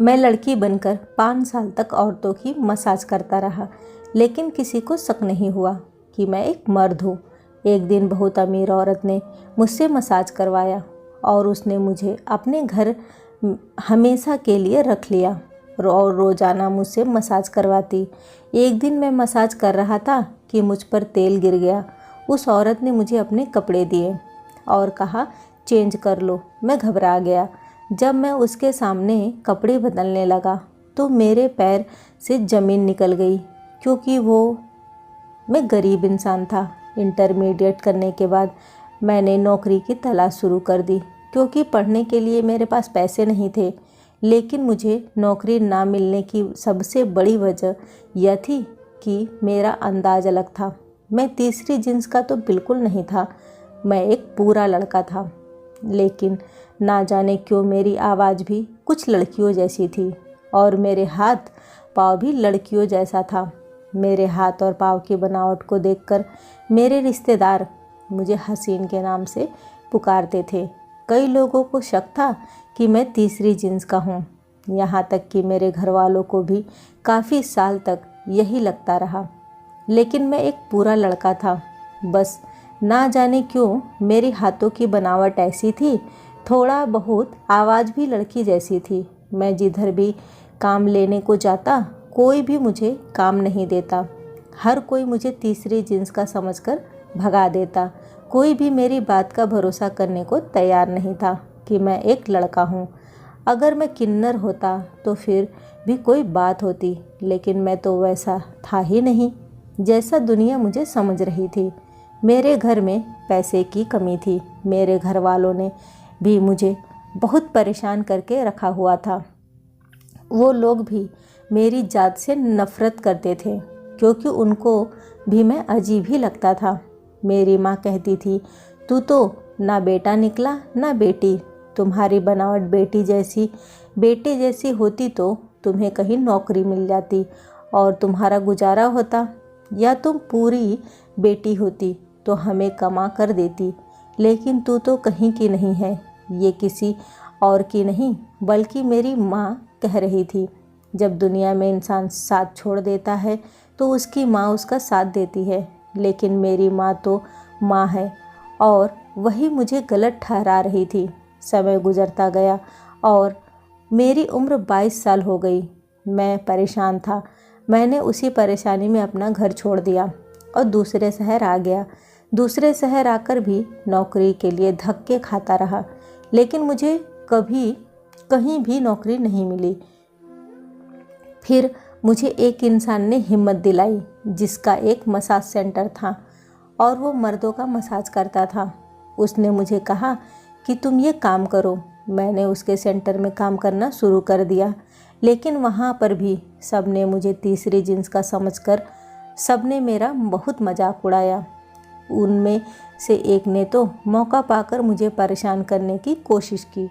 मैं लड़की बनकर 5 साल तक औरतों की मसाज करता रहा, लेकिन किसी को शक नहीं हुआ कि मैं एक मर्द हूँ। एक दिन बहुत अमीर औरत ने मुझसे मसाज करवाया और उसने मुझे अपने घर हमेशा के लिए रख लिया और रोज़ाना मुझसे मसाज करवाती। एक दिन मैं मसाज कर रहा था कि मुझ पर तेल गिर गया। उस औरत ने मुझे अपने कपड़े दिए और कहा, चेंज कर लो। मैं घबरा गया। जब मैं उसके सामने कपड़े बदलने लगा तो मेरे पैर से ज़मीन निकल गई, क्योंकि मैं गरीब इंसान था। इंटरमीडिएट करने के बाद मैंने नौकरी की तलाश शुरू कर दी, क्योंकि पढ़ने के लिए मेरे पास पैसे नहीं थे। लेकिन मुझे नौकरी ना मिलने की सबसे बड़ी वजह यह थी कि मेरा अंदाज अलग था। मैं तीसरी जिन्स का तो बिल्कुल नहीं था, मैं एक पूरा लड़का था। लेकिन ना जाने क्यों मेरी आवाज़ भी कुछ लड़कियों जैसी थी और मेरे हाथ पाँव भी लड़कियों जैसा था। मेरे हाथ और पाँव की बनावट को देखकर मेरे रिश्तेदार मुझे हसीन के नाम से पुकारते थे। कई लोगों को शक था कि मैं तीसरी जिन्स का हूँ। यहाँ तक कि मेरे घर वालों को भी काफ़ी साल तक यही लगता रहा। लेकिन मैं एक पूरा लड़का था। बस ना जाने क्यों मेरे हाथों की बनावट ऐसी थी, थोड़ा बहुत आवाज़ भी लड़की जैसी थी। मैं जिधर भी काम लेने को जाता, कोई भी मुझे काम नहीं देता। हर कोई मुझे तीसरी जिन्स का समझकर भगा देता। कोई भी मेरी बात का भरोसा करने को तैयार नहीं था कि मैं एक लड़का हूँ। अगर मैं किन्नर होता तो फिर भी कोई बात होती, लेकिन मैं तो वैसा था ही नहीं जैसा दुनिया मुझे समझ रही थी। मेरे घर में पैसे की कमी थी। मेरे घर वालों ने भी मुझे बहुत परेशान करके रखा हुआ था। वो लोग भी मेरी जात से नफ़रत करते थे, क्योंकि उनको भी मैं अजीब ही लगता था। मेरी माँ कहती थी, तू तो ना बेटा निकला ना बेटी। तुम्हारी बनावट बेटे जैसी होती तो तुम्हें कहीं नौकरी मिल जाती और तुम्हारा गुजारा होता, या तुम पूरी बेटी होती तो हमें कमा कर देती। लेकिन तू तो कहीं की नहीं है। ये किसी और की नहीं बल्कि मेरी माँ कह रही थी। जब दुनिया में इंसान साथ छोड़ देता है तो उसकी माँ उसका साथ देती है, लेकिन मेरी माँ तो माँ है और वही मुझे गलत ठहरा रही थी। समय गुजरता गया और मेरी उम्र 22 साल हो गई। मैं परेशान था। मैंने उसी परेशानी में अपना घर छोड़ दिया और दूसरे शहर आ गया। दूसरे शहर आकर भी नौकरी के लिए धक्के खाता रहा, लेकिन मुझे कभी कहीं भी नौकरी नहीं मिली। फिर मुझे एक इंसान ने हिम्मत दिलाई, जिसका एक मसाज सेंटर था और वो मर्दों का मसाज करता था। उसने मुझे कहा कि तुम ये काम करो। मैंने उसके सेंटर में काम करना शुरू कर दिया, लेकिन वहाँ पर भी सब ने मुझे तीसरी जिन्स का समझकर सब ने मेरा बहुत मजाक उड़ाया। उनमें से एक ने तो मौका पाकर मुझे परेशान करने की कोशिश की।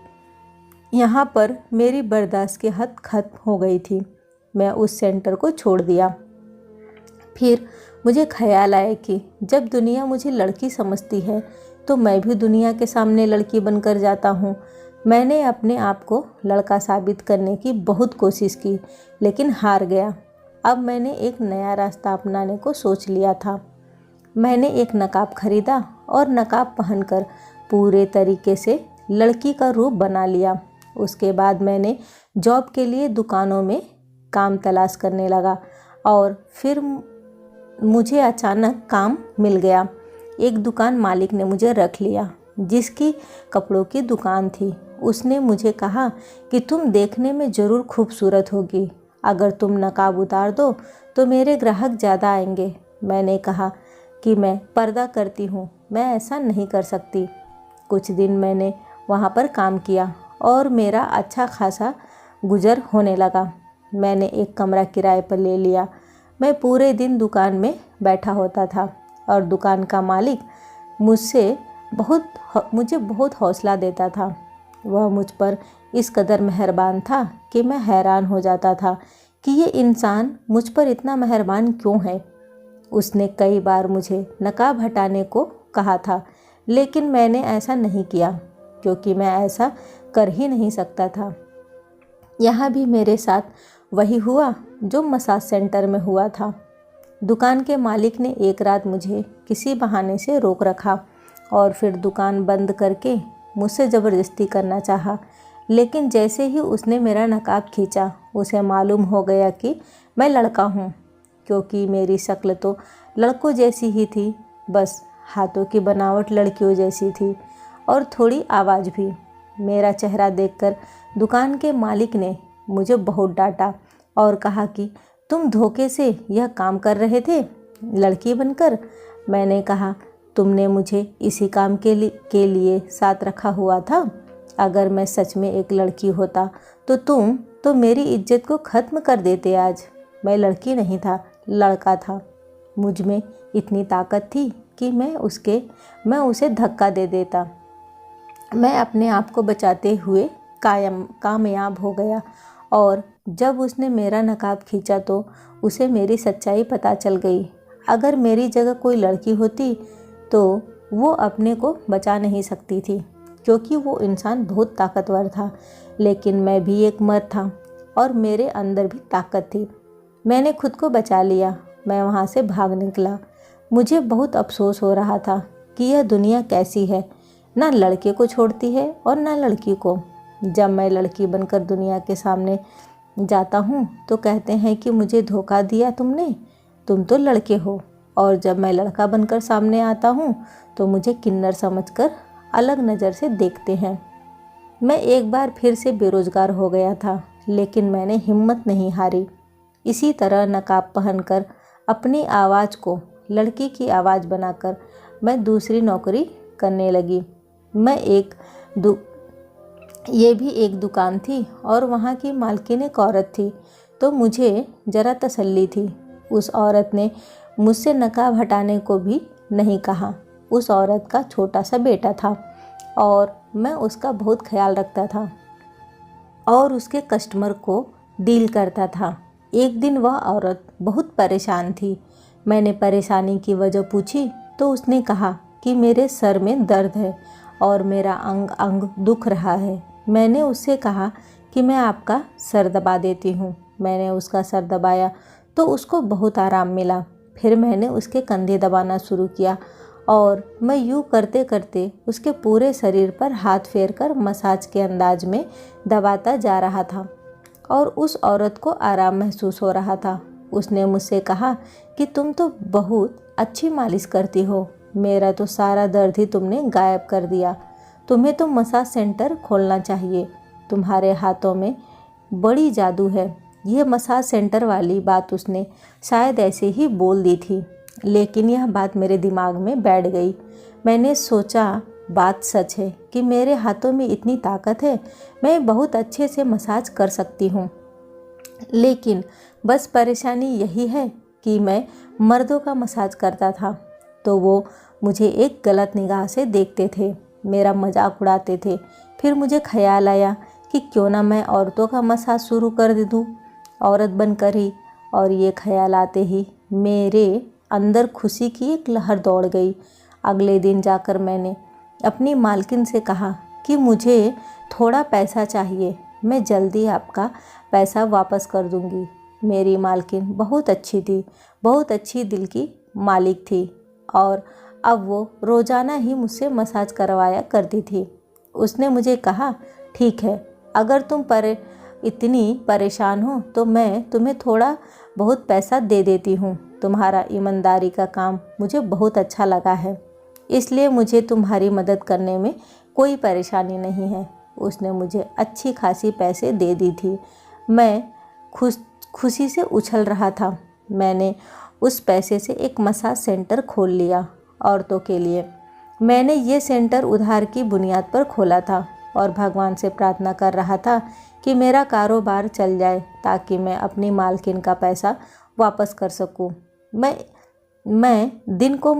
यहाँ पर मेरी बर्दाश्त की हद खत्म हो गई थी। मैं उस सेंटर को छोड़ दिया। फिर मुझे ख्याल आया कि जब दुनिया मुझे लड़की समझती है तो मैं भी दुनिया के सामने लड़की बनकर जाता हूँ। मैंने अपने आप को लड़का साबित करने की बहुत कोशिश की, लेकिन हार गया। अब मैंने एक नया रास्ता अपनाने को सोच लिया था। मैंने एक नकाब खरीदा और नकाब पहनकर पूरे तरीके से लड़की का रूप बना लिया। उसके बाद मैंने जॉब के लिए दुकानों में काम तलाश करने लगा और फिर मुझे अचानक काम मिल गया। एक दुकान मालिक ने मुझे रख लिया, जिसकी कपड़ों की दुकान थी। उसने मुझे कहा कि तुम देखने में ज़रूर खूबसूरत होगी। अगर तुम नकाब उतार दो तो मेरे ग्राहक ज़्यादा आएंगे। मैंने कहा कि मैं पर्दा करती हूँ, मैं ऐसा नहीं कर सकती। कुछ दिन मैंने वहाँ पर काम किया और मेरा अच्छा खासा गुजर होने लगा। मैंने एक कमरा किराए पर ले लिया। मैं पूरे दिन दुकान में बैठा होता था और दुकान का मालिक मुझे बहुत हौसला देता था। वह मुझ पर इस कदर मेहरबान था कि मैं हैरान हो जाता था कि ये इंसान मुझ पर इतना मेहरबान क्यों है। उसने कई बार मुझे नकाब हटाने को कहा था, लेकिन मैंने ऐसा नहीं किया, क्योंकि मैं ऐसा कर ही नहीं सकता था। यहाँ भी मेरे साथ वही हुआ जो मसाज सेंटर में हुआ था। दुकान के मालिक ने एक रात मुझे किसी बहाने से रोक रखा और फिर दुकान बंद करके मुझसे ज़बरदस्ती करना चाहा। लेकिन जैसे ही उसने मेरा नकाब खींचा, उसे मालूम हो गया कि मैं लड़का हूँ, क्योंकि मेरी शक्ल तो लड़कों जैसी ही थी, बस हाथों की बनावट लड़कियों जैसी थी और थोड़ी आवाज़ भी। मेरा चेहरा देखकर दुकान के मालिक ने मुझे बहुत डांटा और कहा कि तुम धोखे से यह काम कर रहे थे लड़की बनकर। मैंने कहा, तुमने मुझे इसी काम के लिए साथ रखा हुआ था। अगर मैं सच में एक लड़की होता तो तुम तो मेरी इज्जत को ख़त्म कर देते आज। मैं लड़की नहीं था, लड़का था। मुझ में इतनी ताकत थी कि मैं उसे धक्का दे देता। मैं अपने आप को बचाते हुए कामयाब हो गया और जब उसने मेरा नकाब खींचा तो उसे मेरी सच्चाई पता चल गई। अगर मेरी जगह कोई लड़की होती तो वो अपने को बचा नहीं सकती थी, क्योंकि वो इंसान बहुत ताकतवर था। लेकिन मैं भी एक मर्द था और मेरे अंदर भी ताकत थी। मैंने खुद को बचा लिया। मैं वहाँ से भाग निकला। मुझे बहुत अफसोस हो रहा था कि यह दुनिया कैसी है, ना लड़के को छोड़ती है और ना लड़की को। जब मैं लड़की बनकर दुनिया के सामने जाता हूँ तो कहते हैं कि मुझे धोखा दिया तुमने, तुम तो लड़के हो। और जब मैं लड़का बनकर सामने आता हूँ तो मुझे किन्नर समझकर अलग नज़र से देखते हैं। मैं एक बार फिर से बेरोज़गार हो गया था, लेकिन मैंने हिम्मत नहीं हारी। इसी तरह नकाब पहनकर अपनी आवाज़ को लड़की की आवाज़ बनाकर मैं दूसरी नौकरी करने लगी। ये भी एक दुकान थी और वहाँ की मालकिन एक औरत थी, तो मुझे ज़रा तसल्ली थी। उस औरत ने मुझसे नकाब हटाने को भी नहीं कहा। उस औरत का छोटा सा बेटा था और मैं उसका बहुत ख्याल रखता था और उसके कस्टमर को डील करता था। एक दिन वह औरत बहुत परेशान थी। मैंने परेशानी की वजह पूछी तो उसने कहा कि मेरे सर में दर्द है और मेरा अंग अंग दुख रहा है। मैंने उससे कहा कि मैं आपका सर दबा देती हूँ। मैंने उसका सर दबाया तो उसको बहुत आराम मिला। फिर मैंने उसके कंधे दबाना शुरू किया और मैं यूँ करते करते उसके पूरे शरीर पर हाथ फेरकर मसाज के अंदाज में दबाता जा रहा था और उस औरत को आराम महसूस हो रहा था। उसने मुझसे कहा कि तुम तो बहुत अच्छी मालिश करती हो, मेरा तो सारा दर्द ही तुमने गायब कर दिया। तुम्हें तो मसाज सेंटर खोलना चाहिए, तुम्हारे हाथों में बड़ी जादू है। यह मसाज सेंटर वाली बात उसने शायद ऐसे ही बोल दी थी, लेकिन यह बात मेरे दिमाग में बैठ गई। मैंने सोचा, बात सच है कि मेरे हाथों में इतनी ताकत है, मैं बहुत अच्छे से मसाज कर सकती हूँ। लेकिन बस परेशानी यही है कि मैं मर्दों का मसाज करता था तो वो मुझे एक गलत निगाह से देखते थे, मेरा मजाक उड़ाते थे। फिर मुझे ख्याल आया कि क्यों ना मैं औरतों का मसाज शुरू कर दे दूँ, औरत बनकर ही। और ये ख्याल आते ही मेरे अंदर खुशी की एक लहर दौड़ गई। अगले दिन जाकर मैंने अपनी मालकिन से कहा कि मुझे थोड़ा पैसा चाहिए, मैं जल्दी आपका पैसा वापस कर दूंगी। मेरी मालकिन बहुत अच्छी थी, बहुत अच्छी दिल की मालिक थी और अब वो रोज़ाना ही मुझसे मसाज करवाया करती थी। उसने मुझे कहा, ठीक है, अगर तुम इतनी परेशान हो तो मैं तुम्हें थोड़ा बहुत पैसा दे देती हूँ। तुम्हारा ईमानदारी का काम मुझे बहुत अच्छा लगा है, इसलिए मुझे तुम्हारी मदद करने में कोई परेशानी नहीं है। उसने मुझे अच्छी खासी पैसे दे दी थी। मैं खुशी से उछल रहा था। मैंने उस पैसे से एक मसाज सेंटर खोल लिया औरतों के लिए। मैंने ये सेंटर उधार की बुनियाद पर खोला था और भगवान से प्रार्थना कर रहा था कि मेरा कारोबार चल जाए ताकि मैं अपनी मालकिन का पैसा वापस कर सकूं। मैं दिन को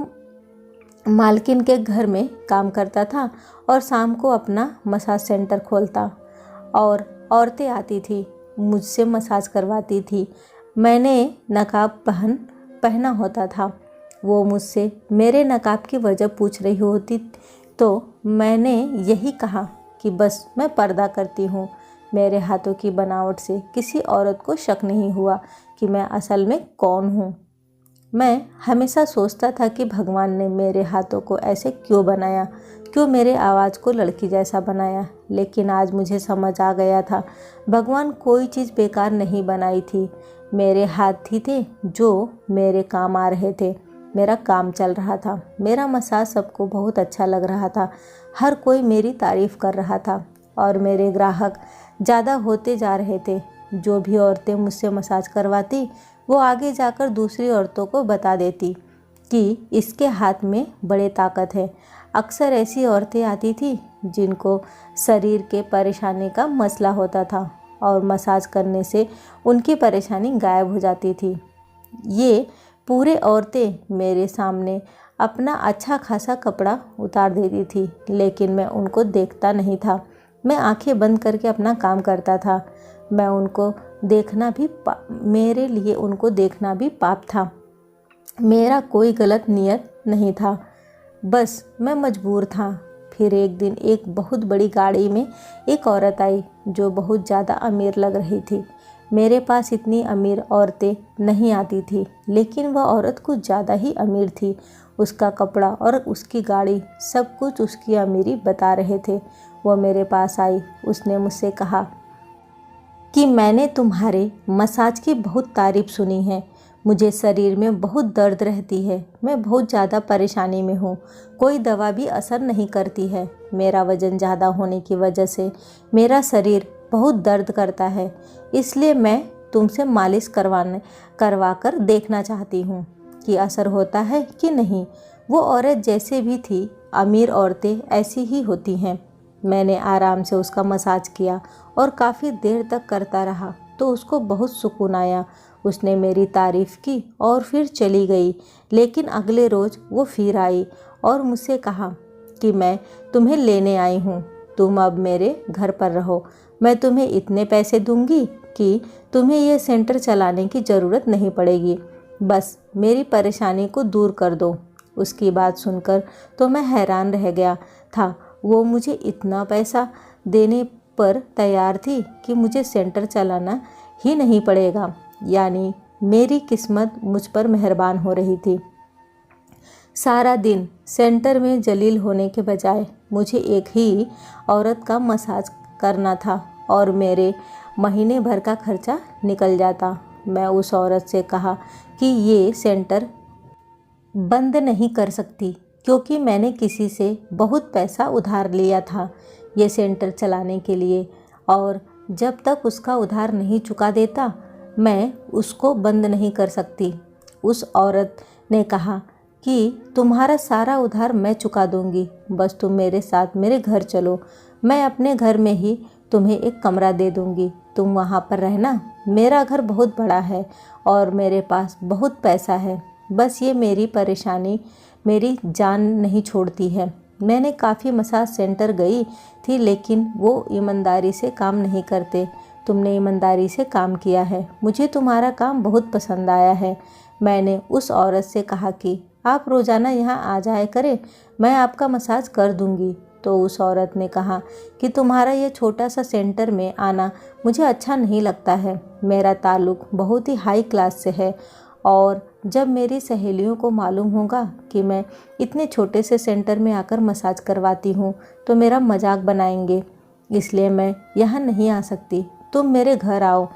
मालकिन के घर में काम करता था और शाम को अपना मसाज सेंटर खोलता और औरतें आती थी, मुझसे मसाज करवाती थी। मैंने नकाब पहना होता था। वो मुझसे मेरे नकाब की वजह पूछ रही होती तो मैंने यही कहा कि बस मैं पर्दा करती हूँ। मेरे हाथों की बनावट से किसी औरत को शक नहीं हुआ कि मैं असल में कौन हूँ। मैं हमेशा सोचता था कि भगवान ने मेरे हाथों को ऐसे क्यों बनाया, क्यों मेरे आवाज़ को लड़की जैसा बनाया। लेकिन आज मुझे समझ आ गया था, भगवान कोई चीज़ बेकार नहीं बनाई थी। मेरे हाथ ही थे जो मेरे काम आ रहे थे। मेरा काम चल रहा था, मेरा मसाज सबको बहुत अच्छा लग रहा था, हर कोई मेरी तारीफ़ कर रहा था और मेरे ग्राहक ज़्यादा होते जा रहे थे। जो भी औरतें मुझसे मसाज करवाती वो आगे जाकर दूसरी औरतों को बता देती कि इसके हाथ में बड़े ताकत है। अक्सर ऐसी औरतें आती थी जिनको शरीर के परेशानी का मसला होता था और मसाज करने से उनकी परेशानी गायब हो जाती थी। ये पूरे औरतें मेरे सामने अपना अच्छा खासा कपड़ा उतार देती थी, लेकिन मैं उनको देखता नहीं था। मैं आंखें बंद करके अपना काम करता था। मैं उनको देखना भी मेरे लिए उनको देखना भी पाप था। मेरा कोई गलत नियत नहीं था, बस मैं मजबूर था। फिर एक दिन एक बहुत बड़ी गाड़ी में एक औरत आई जो बहुत ज़्यादा अमीर लग रही थी। मेरे पास इतनी अमीर औरतें नहीं आती थी, लेकिन वह औरत कुछ ज़्यादा ही अमीर थी। उसका कपड़ा और उसकी गाड़ी सब कुछ उसकी अमीरी बता रहे थे। वह मेरे पास आई। उसने मुझसे कहा कि मैंने तुम्हारे मसाज की बहुत तारीफ़ सुनी है। मुझे शरीर में बहुत दर्द रहती है, मैं बहुत ज़्यादा परेशानी में हूँ, कोई दवा भी असर नहीं करती है। मेरा वज़न ज़्यादा होने की वजह से मेरा शरीर बहुत दर्द करता है, इसलिए मैं तुमसे मालिश करवा कर देखना चाहती हूँ कि असर होता है कि नहीं। वो औरत जैसे भी थी, अमीर औरतें ऐसी ही होती हैं। मैंने आराम से उसका मसाज किया और काफ़ी देर तक करता रहा तो उसको बहुत सुकून आया। उसने मेरी तारीफ़ की और फिर चली गई। लेकिन अगले रोज़ वो फिर आई और मुझसे कहा कि मैं तुम्हें लेने आई हूँ, तुम अब मेरे घर पर रहो। मैं तुम्हें इतने पैसे दूंगी कि तुम्हें यह सेंटर चलाने की ज़रूरत नहीं पड़ेगी, बस मेरी परेशानी को दूर कर दो। उसकी बात सुनकर तो मैं हैरान रह गया था। वो मुझे इतना पैसा देने पर तैयार थी कि मुझे सेंटर चलाना ही नहीं पड़ेगा, यानी मेरी किस्मत मुझ पर मेहरबान हो रही थी। सारा दिन सेंटर में जलील होने के बजाय मुझे एक ही औरत का मसाज करना था और मेरे महीने भर का खर्चा निकल जाता। मैं उस औरत से कहा कि ये सेंटर बंद नहीं कर सकती, क्योंकि मैंने किसी से बहुत पैसा उधार लिया था ये सेंटर चलाने के लिए, और जब तक उसका उधार नहीं चुका देता मैं उसको बंद नहीं कर सकती। उस औरत ने कहा कि तुम्हारा सारा उधार मैं चुका दूंगी, बस तुम मेरे साथ मेरे घर चलो। मैं अपने घर में ही तुम्हें एक कमरा दे दूंगी, तुम वहाँ पर रहना। मेरा घर बहुत बड़ा है और मेरे पास बहुत पैसा है, बस ये मेरी परेशानी मेरी जान नहीं छोड़ती है। मैंने काफ़ी मसाज सेंटर गई थी, लेकिन वो ईमानदारी से काम नहीं करते। तुमने ईमानदारी से काम किया है, मुझे तुम्हारा काम बहुत पसंद आया है। मैंने उस औरत से कहा कि आप रोज़ाना यहाँ आ जाया करें, मैं आपका मसाज कर दूँगी। तो उस औरत ने कहा कि तुम्हारा ये छोटा सा सेंटर में आना मुझे अच्छा नहीं लगता है। मेरा ताल्लुक़ बहुत ही हाई क्लास से है और जब मेरी सहेलियों को मालूम होगा कि मैं इतने छोटे से सेंटर में आकर मसाज करवाती हूँ तो मेरा मजाक बनाएंगे, इसलिए मैं यहाँ नहीं आ सकती। तुम मेरे घर आओ।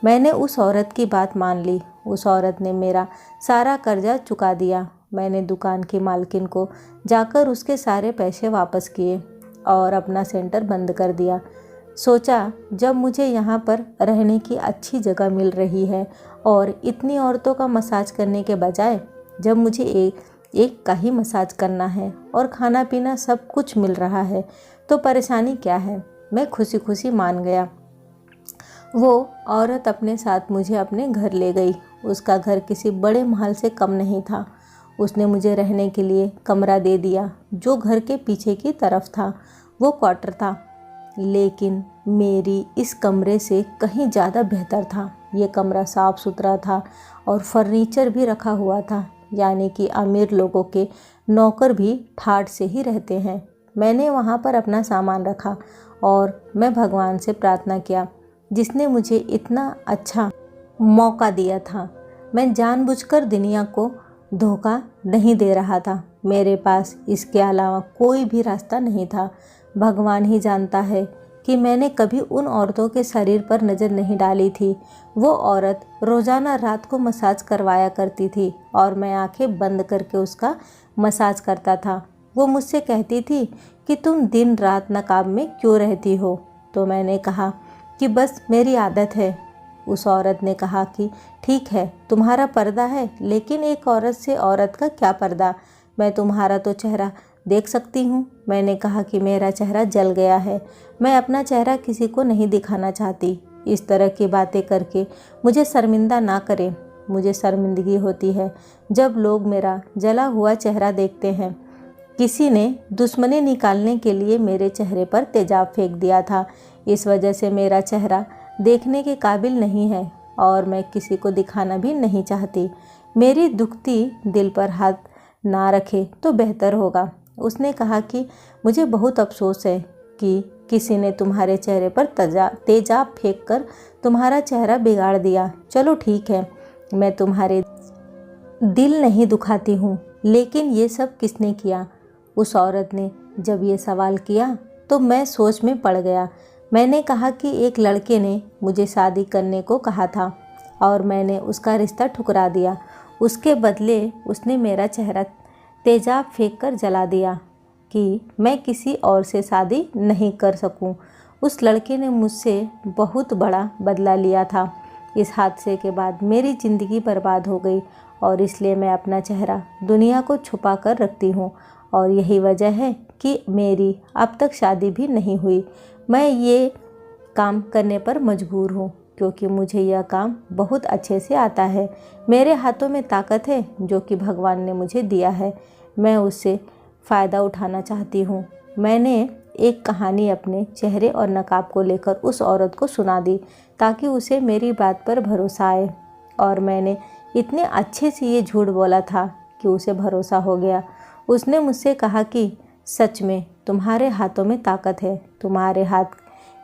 मैंने उस औरत की बात मान ली। उस औरत ने मेरा सारा कर्जा चुका दिया। मैंने दुकान की मालकिन को जाकर उसके सारे पैसे वापस किए और अपना सेंटर बंद कर दिया। सोचा, जब मुझे यहाँ पर रहने की अच्छी जगह मिल रही है और इतनी औरतों का मसाज करने के बजाय जब मुझे एक का ही मसाज करना है और खाना पीना सब कुछ मिल रहा है तो परेशानी क्या है। मैं खुशी खुशी मान गया। वो औरत अपने साथ मुझे अपने घर ले गई। उसका घर किसी बड़े महल से कम नहीं था। उसने मुझे रहने के लिए कमरा दे दिया जो घर के पीछे की तरफ था। वो क्वार्टर था, लेकिन मेरी इस कमरे से कहीं ज़्यादा बेहतर था। ये कमरा साफ़ सुथरा था और फर्नीचर भी रखा हुआ था, यानी कि अमीर लोगों के नौकर भी ठाठ से ही रहते हैं। मैंने वहाँ पर अपना सामान रखा और मैं भगवान से प्रार्थना किया, जिसने मुझे इतना अच्छा मौका दिया था। मैं जानबूझकर दुनिया को धोखा नहीं दे रहा था। मेरे पास इसके अलावा कोई भी रास्ता नहीं था। भगवान ही जानता है कि मैंने कभी उन औरतों के शरीर पर नज़र नहीं डाली थी। वो औरत रोज़ाना रात को मसाज करवाया करती थी और मैं आंखें बंद करके उसका मसाज करता था। वो मुझसे कहती थी कि तुम दिन रात नकाब में क्यों रहती हो? तो मैंने कहा कि बस मेरी आदत है। उस औरत ने कहा कि ठीक है, तुम्हारा पर्दा है, लेकिन एक औरत से औरत का क्या पर्दा? मैं तुम्हारा तो चेहरा देख सकती हूँ। मैंने कहा कि मेरा चेहरा जल गया है, मैं अपना चेहरा किसी को नहीं दिखाना चाहती। इस तरह की बातें करके मुझे शर्मिंदा ना करें। मुझे शर्मिंदगी होती है जब लोग मेरा जला हुआ चेहरा देखते हैं। किसी ने दुश्मनी निकालने के लिए मेरे चेहरे पर तेजाब फेंक दिया था। इस वजह से मेरा चेहरा देखने के काबिल नहीं है और मैं किसी को दिखाना भी नहीं चाहती। मेरी दुखती दिल पर हाथ ना रखे तो बेहतर होगा। उसने कहा कि मुझे बहुत अफसोस है कि किसी ने तुम्हारे चेहरे पर तेजाब फेंक कर तुम्हारा चेहरा बिगाड़ दिया। चलो ठीक है, मैं तुम्हारे दिल नहीं दुखाती हूँ, लेकिन ये सब किसने किया? उस औरत ने जब ये सवाल किया तो मैं सोच में पड़ गया। मैंने कहा कि एक लड़के ने मुझे शादी करने को कहा था और मैंने उसका रिश्ता ठुकरा दिया। उसके बदले उसने मेरा चेहरा तेजाब फेंक कर जला दिया कि मैं किसी और से शादी नहीं कर सकूं। उस लड़के ने मुझसे बहुत बड़ा बदला लिया था। इस हादसे के बाद मेरी ज़िंदगी बर्बाद हो गई और इसलिए मैं अपना चेहरा दुनिया को छुपा कर रखती हूँ और यही वजह है कि मेरी अब तक शादी भी नहीं हुई। मैं ये काम करने पर मजबूर हूँ क्योंकि मुझे यह काम बहुत अच्छे से आता है। मेरे हाथों में ताकत है जो कि भगवान ने मुझे दिया है। मैं उससे फ़ायदा उठाना चाहती हूँ। मैंने एक कहानी अपने चेहरे और नकाब को लेकर उस औरत को सुना दी ताकि उसे मेरी बात पर भरोसा आए और मैंने इतने अच्छे से ये झूठ बोला था कि उसे भरोसा हो गया। उसने मुझसे कहा कि सच में तुम्हारे हाथों में ताकत है। तुम्हारे हाथ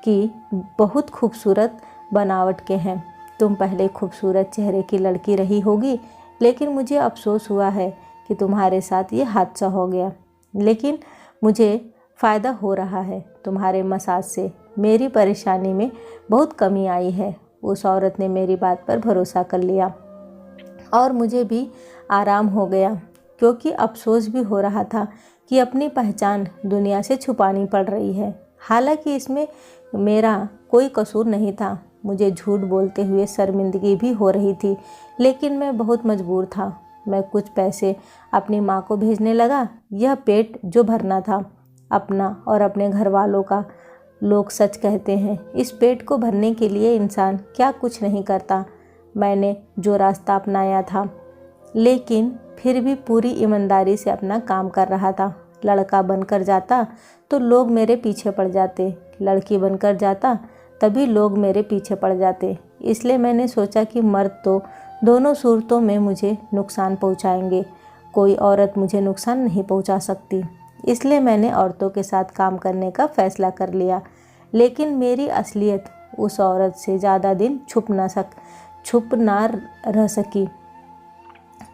की बहुत खूबसूरत बनावट के हैं। तुम पहले खूबसूरत चेहरे की लड़की रही होगी, लेकिन मुझे अफसोस हुआ है कि तुम्हारे साथ ये हादसा हो गया। लेकिन मुझे फ़ायदा हो रहा है तुम्हारे मसाज से। मेरी परेशानी में बहुत कमी आई है। उस औरत ने मेरी बात पर भरोसा कर लिया और मुझे भी आराम हो गया, क्योंकि अफसोस भी हो रहा था कि अपनी पहचान दुनिया से छुपानी पड़ रही है। हालांकि इसमें मेरा कोई कसूर नहीं था। मुझे झूठ बोलते हुए शर्मिंदगी भी हो रही थी, लेकिन मैं बहुत मजबूर था। मैं कुछ पैसे अपनी माँ को भेजने लगा। यह पेट जो भरना था अपना और अपने घर वालों का। लोग सच कहते हैं, इस पेट को भरने के लिए इंसान क्या कुछ नहीं करता। मैंने जो रास्ता अपनाया था, लेकिन फिर भी पूरी ईमानदारी से अपना काम कर रहा था। लड़का बनकर जाता तो लोग मेरे पीछे पड़ जाते, लड़की बनकर जाता तभी लोग मेरे पीछे पड़ जाते। इसलिए मैंने सोचा कि मर्द तो दोनों सूरतों में मुझे नुकसान पहुंचाएंगे, कोई औरत मुझे नुकसान नहीं पहुंचा सकती। इसलिए मैंने औरतों के साथ काम करने का फ़ैसला कर लिया। लेकिन मेरी असलियत उस औरत से ज़्यादा दिन छुप ना रह सकी।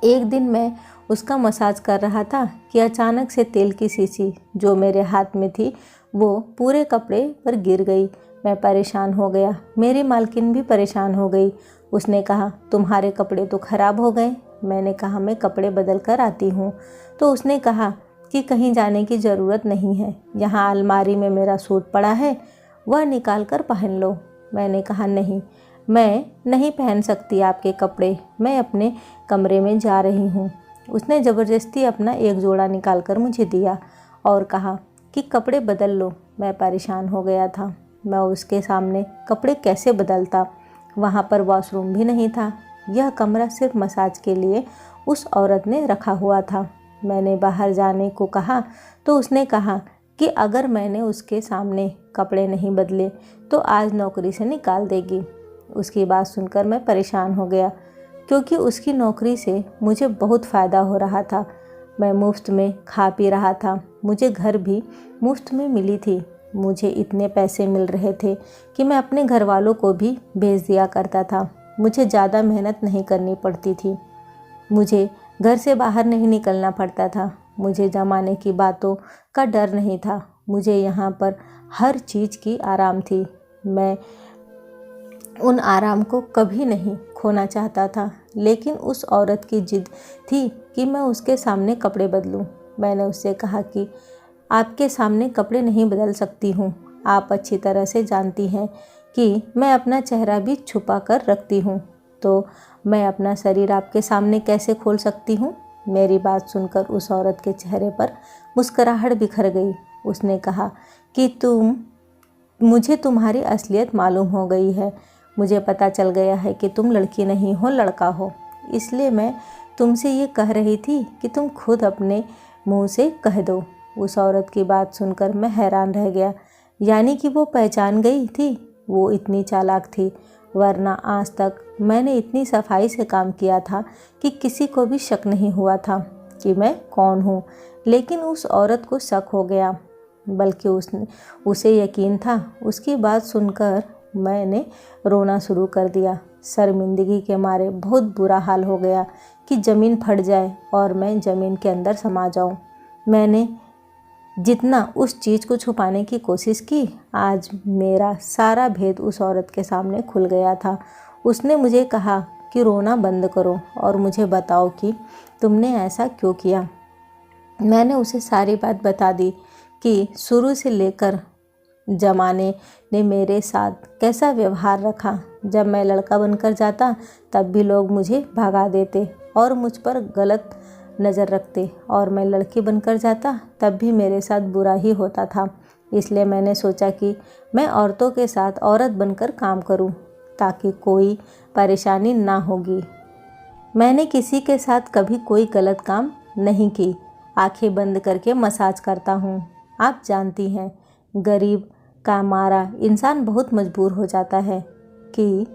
एक दिन मैं उसका मसाज कर रहा था कि अचानक से तेल की शीशी जो मेरे हाथ में थी वो पूरे कपड़े पर गिर गई। मैं परेशान हो गया। मेरी मालकिन भी परेशान हो गई। उसने कहा, तुम्हारे कपड़े तो ख़राब हो गए। मैंने कहा, मैं कपड़े बदल कर आती हूँ। तो उसने कहा कि कहीं जाने की ज़रूरत नहीं है, यहाँ अलमारी में मेरा सूट पड़ा है, वह निकाल कर पहन लो। मैंने कहा, नहीं, मैं नहीं पहन सकती आपके कपड़े, मैं अपने कमरे में जा रही हूँ। उसने ज़बरदस्ती अपना एक जोड़ा निकाल कर मुझे दिया और कहा कि कपड़े बदल लो। मैं परेशान हो गया था। मैं उसके सामने कपड़े कैसे बदलता? वहाँ पर वॉशरूम भी नहीं था। यह कमरा सिर्फ मसाज के लिए उस औरत ने रखा हुआ था। मैंने बाहर जाने को कहा तो उसने कहा कि अगर मैंने उसके सामने कपड़े नहीं बदले तो आज नौकरी से निकाल देगी। उसकी बात सुनकर मैं परेशान हो गया, क्योंकि उसकी नौकरी से मुझे बहुत फ़ायदा हो रहा था। मैं मुफ्त में खा पी रहा था, मुझे घर भी मुफ्त में मिली थी। मुझे इतने पैसे मिल रहे थे कि मैं अपने घर वालों को भी भेज दिया करता था। मुझे ज़्यादा मेहनत नहीं करनी पड़ती थी। मुझे घर से बाहर नहीं निकलना पड़ता था। मुझे ज़माने की बातों का डर नहीं था। मुझे यहाँ पर हर चीज़ की आराम थी। मैं उन आराम को कभी नहीं खोना चाहता था, लेकिन उस औरत की जिद थी कि मैं उसके सामने कपड़े बदलूं। मैंने उससे कहा कि आपके सामने कपड़े नहीं बदल सकती हूँ। आप अच्छी तरह से जानती हैं कि मैं अपना चेहरा भी छुपा कर रखती हूँ, तो मैं अपना शरीर आपके सामने कैसे खोल सकती हूँ। मेरी बात सुनकर उस औरत के चेहरे पर मुस्कुराहट बिखर गई। उसने कहा कि मुझे तुम्हारी असलियत मालूम हो गई है। मुझे पता चल गया है कि तुम लड़की नहीं हो, लड़का हो। इसलिए मैं तुमसे ये कह रही थी कि तुम खुद अपने मुंह से कह दो। उस औरत की बात सुनकर मैं हैरान रह गया। यानी कि वो पहचान गई थी। वो इतनी चालाक थी, वरना आज तक मैंने इतनी सफाई से काम किया था कि किसी को भी शक नहीं हुआ था कि मैं कौन हूँ। लेकिन उस औरत को शक हो गया, बल्कि उसे यकीन था। उसकी बात सुनकर मैंने रोना शुरू कर दिया। शर्मिंदगी के मारे बहुत बुरा हाल हो गया कि ज़मीन फट जाए और मैं ज़मीन के अंदर समा जाऊं। मैंने जितना उस चीज़ को छुपाने की कोशिश की, आज मेरा सारा भेद उस औरत के सामने खुल गया था। उसने मुझे कहा कि रोना बंद करो और मुझे बताओ कि तुमने ऐसा क्यों किया। मैंने उसे सारी बात बता दी कि शुरू से लेकर ज़माने ने मेरे साथ कैसा व्यवहार रखा। जब मैं लड़का बनकर जाता तब भी लोग मुझे भगा देते और मुझ पर गलत नज़र रखते, और मैं लड़की बनकर जाता तब भी मेरे साथ बुरा ही होता था। इसलिए मैंने सोचा कि मैं औरतों के साथ औरत बनकर काम करूं, ताकि कोई परेशानी ना होगी। मैंने किसी के साथ कभी कोई गलत काम नहीं की। आंखें बंद करके मसाज करता हूँ। आप जानती हैं, गरीब का मारा इंसान बहुत मजबूर हो जाता है कि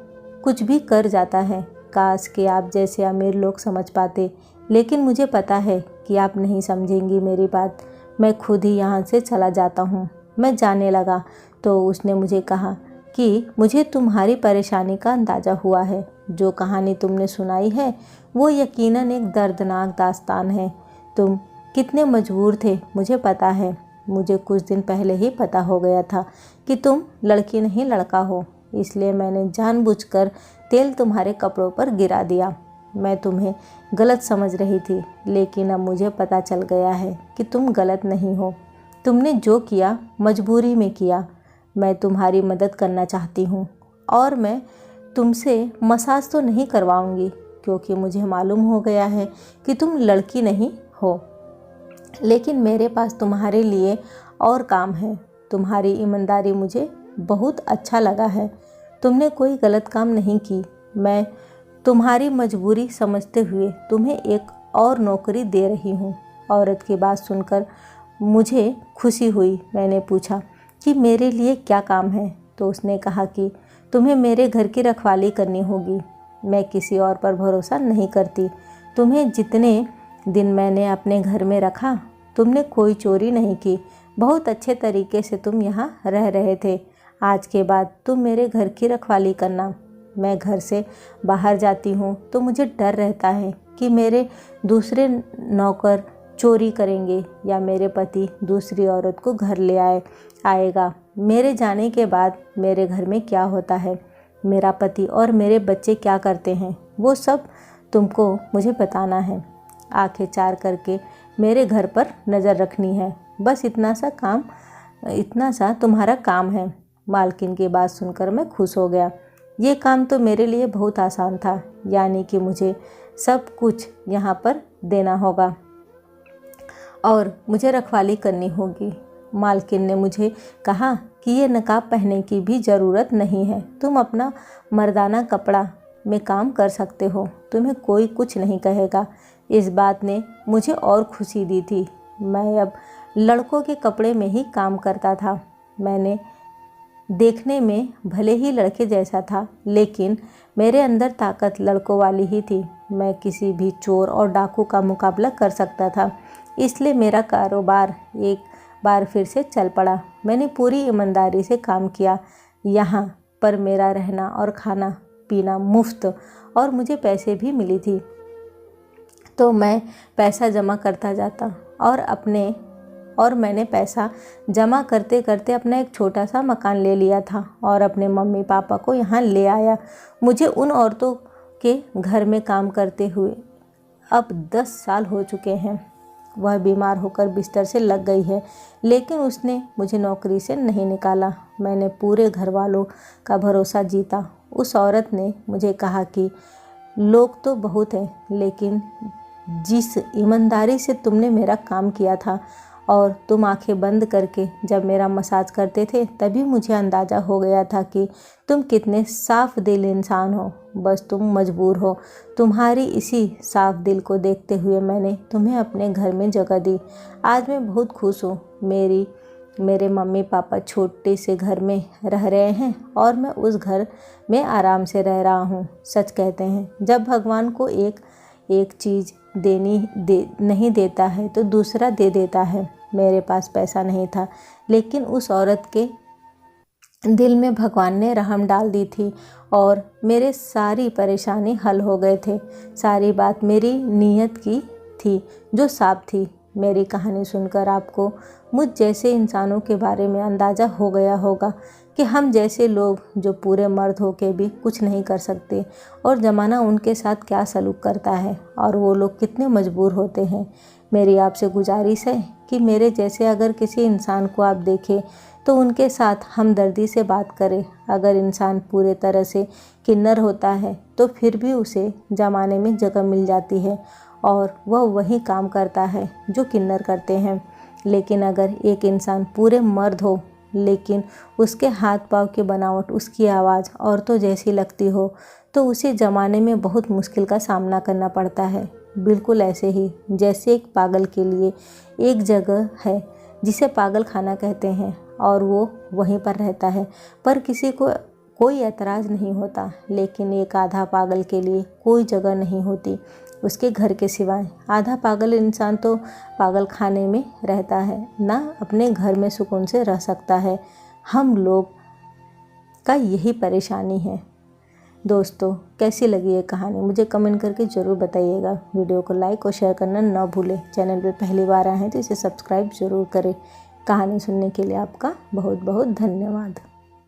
कुछ भी कर जाता है। काश कि आप जैसे अमीर लोग समझ पाते, लेकिन मुझे पता है कि आप नहीं समझेंगी मेरी बात। मैं खुद ही यहाँ से चला जाता हूँ। मैं जाने लगा तो उसने मुझे कहा कि मुझे तुम्हारी परेशानी का अंदाज़ा हुआ है। जो कहानी तुमने सुनाई है वो यकीनन एक दर्दनाक दास्तान है। तुम कितने मजबूर थे मुझे पता है। मुझे कुछ दिन पहले ही पता हो गया था कि तुम लड़की नहीं लड़का हो, इसलिए मैंने जानबूझकर तेल तुम्हारे कपड़ों पर गिरा दिया। मैं तुम्हें गलत समझ रही थी, लेकिन अब मुझे पता चल गया है कि तुम गलत नहीं हो। तुमने जो किया मजबूरी में किया। मैं तुम्हारी मदद करना चाहती हूँ और मैं तुमसे मसाज तो नहीं करवाऊँगी, क्योंकि मुझे मालूम हो गया है कि तुम लड़की नहीं हो। लेकिन मेरे पास तुम्हारे लिए और काम है। तुम्हारी ईमानदारी मुझे बहुत अच्छा लगा है। तुमने कोई गलत काम नहीं की। मैं तुम्हारी मजबूरी समझते हुए तुम्हें एक और नौकरी दे रही हूँ। औरत की बात सुनकर मुझे खुशी हुई। मैंने पूछा कि मेरे लिए क्या काम है, तो उसने कहा कि तुम्हें मेरे घर की रखवाली करनी होगी। मैं किसी और पर भरोसा नहीं करती। तुम्हें जितने दिन मैंने अपने घर में रखा, तुमने कोई चोरी नहीं की। बहुत अच्छे तरीके से तुम यहाँ रह रहे थे। आज के बाद तुम मेरे घर की रखवाली करना। मैं घर से बाहर जाती हूँ तो मुझे डर रहता है कि मेरे दूसरे नौकर चोरी करेंगे या मेरे पति दूसरी औरत को घर ले आएगा। मेरे जाने के बाद मेरे घर में क्या होता है, मेरा पति और मेरे बच्चे क्या करते हैं, वो सब तुमको मुझे बताना है। आंखें चार करके मेरे घर पर नज़र रखनी है। बस इतना सा तुम्हारा काम है। मालकिन की बात सुनकर मैं खुश हो गया। ये काम तो मेरे लिए बहुत आसान था, यानी कि मुझे सब कुछ यहाँ पर देना होगा और मुझे रखवाली करनी होगी। मालकिन ने मुझे कहा कि ये नकाब पहनने की भी ज़रूरत नहीं है। तुम अपना मर्दाना कपड़ा में काम कर सकते हो। तुम्हें कोई कुछ नहीं कहेगा। इस बात ने मुझे और खुशी दी थी। मैं अब लड़कों के कपड़े में ही काम करता था। मैंने देखने में भले ही लड़के जैसा था, लेकिन मेरे अंदर ताकत लड़कों वाली ही थी। मैं किसी भी चोर और डाकू का मुकाबला कर सकता था। इसलिए मेरा कारोबार एक बार फिर से चल पड़ा। मैंने पूरी ईमानदारी से काम किया। यहाँ पर मेरा रहना और खाना पीना मुफ्त और मुझे पैसे भी मिली थी। तो मैं पैसा जमा करता जाता और मैंने पैसा जमा करते करते अपना एक छोटा सा मकान ले लिया था और अपने मम्मी पापा को यहाँ ले आया। मुझे उन औरतों के घर में काम करते हुए अब 10 साल हो चुके हैं। वह बीमार होकर बिस्तर से लग गई है, लेकिन उसने मुझे नौकरी से नहीं निकाला। मैंने पूरे घर वालों का भरोसा जीता। उस औरत ने मुझे कहा कि लोग तो बहुत हैं, लेकिन जिस ईमानदारी से तुमने मेरा काम किया था और तुम आंखें बंद करके जब मेरा मसाज करते थे, तभी मुझे अंदाज़ा हो गया था कि तुम कितने साफ दिल इंसान हो। बस तुम मजबूर हो। तुम्हारी इसी साफ दिल को देखते हुए मैंने तुम्हें अपने घर में जगह दी। आज मैं बहुत खुश हूँ। मेरे मम्मी पापा छोटे से घर में रह रहे हैं और मैं उस घर में आराम से रह रहा हूँ। सच कहते हैं, जब भगवान को एक चीज़ नहीं देता है तो दूसरा दे देता है। मेरे पास पैसा नहीं था, लेकिन उस औरत के दिल में भगवान ने रहम डाल दी थी और मेरे सारी परेशानी हल हो गए थे। सारी बात मेरी नीयत की थी जो साफ थी। मेरी कहानी सुनकर आपको मुझ जैसे इंसानों के बारे में अंदाज़ा हो गया होगा कि हम जैसे लोग जो पूरे मर्द होके भी कुछ नहीं कर सकते और ज़माना उनके साथ क्या सलूक करता है और वो लोग कितने मजबूर होते हैं। मेरी आपसे गुजारिश है कि मेरे जैसे अगर किसी इंसान को आप देखें तो उनके साथ हमदर्दी से बात करें। अगर इंसान पूरे तरह से किन्नर होता है तो फिर भी उसे ज़माने में जगह मिल जाती है और वह वही काम करता है जो किन्नर करते हैं। लेकिन अगर एक इंसान पूरे मर्द हो, लेकिन उसके हाथ पाँव की बनावट, उसकी आवाज़ औरतों जैसी लगती हो, तो उसे ज़माने में बहुत मुश्किल का सामना करना पड़ता है। बिल्कुल ऐसे ही जैसे एक पागल के लिए एक जगह है जिसे पागल खाना कहते हैं और वो वहीं पर रहता है, पर किसी को कोई एतराज़ नहीं होता। लेकिन एक आधा पागल के लिए कोई जगह नहीं होती उसके घर के सिवाय। आधा पागल इंसान तो पागल खाने में रहता है, ना अपने घर में सुकून से रह सकता है। हम लोग का यही परेशानी है। दोस्तों, कैसी लगी ये कहानी मुझे कमेंट करके ज़रूर बताइएगा। वीडियो को लाइक और शेयर करना ना भूलें। चैनल पे पहली बार आए हैं तो इसे सब्सक्राइब ज़रूर करें। कहानी सुनने के लिए आपका बहुत बहुत धन्यवाद।